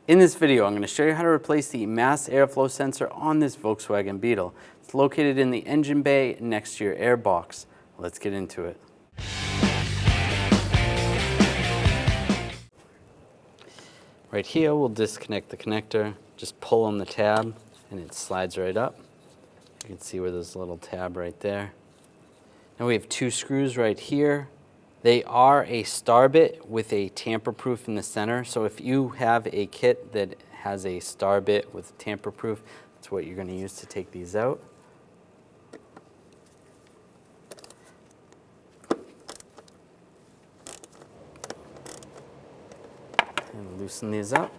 In this video, I'm going to show you how to replace the mass airflow sensor on this Volkswagen Beetle. It's located in the engine bay next to your air box. Let's get into it. Right here, we'll disconnect the connector. Just pull on the tab and it slides right up. You can see where there's a little tab right there. Now we have two screws right here. They are a star bit with a tamper-proof in the center. So if you have a kit that has a star bit with tamper-proof, that's what you're going to use to take these out. And loosen these up.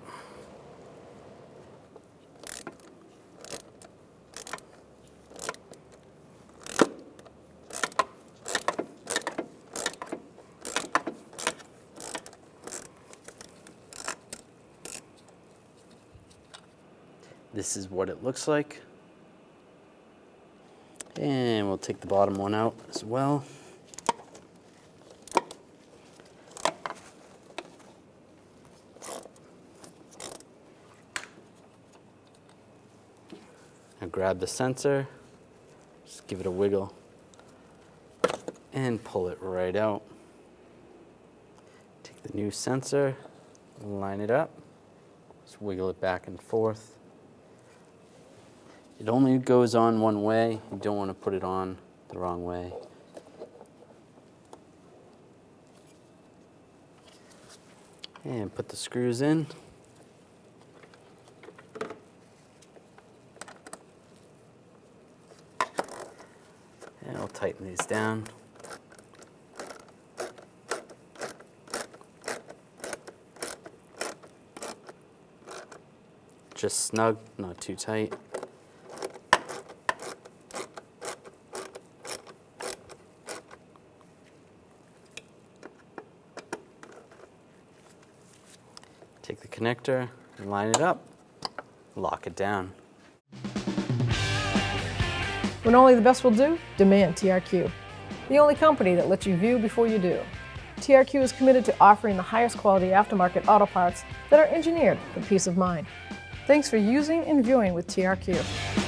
This is what it looks like. And we'll take the bottom one out as well. Now grab the sensor, just give it a wiggle, and pull it right out. Take the new sensor, line it up, just wiggle it back and forth. It only goes on one way. You don't want to put it on the wrong way. And put the screws in. And I'll tighten these down. Just snug, not too tight. Take the connector and line it up, lock it down. When only the best will do, demand TRQ. The only company that lets you view before you do. TRQ is committed to offering the highest quality aftermarket auto parts that are engineered for peace of mind. Thanks for using and viewing with TRQ.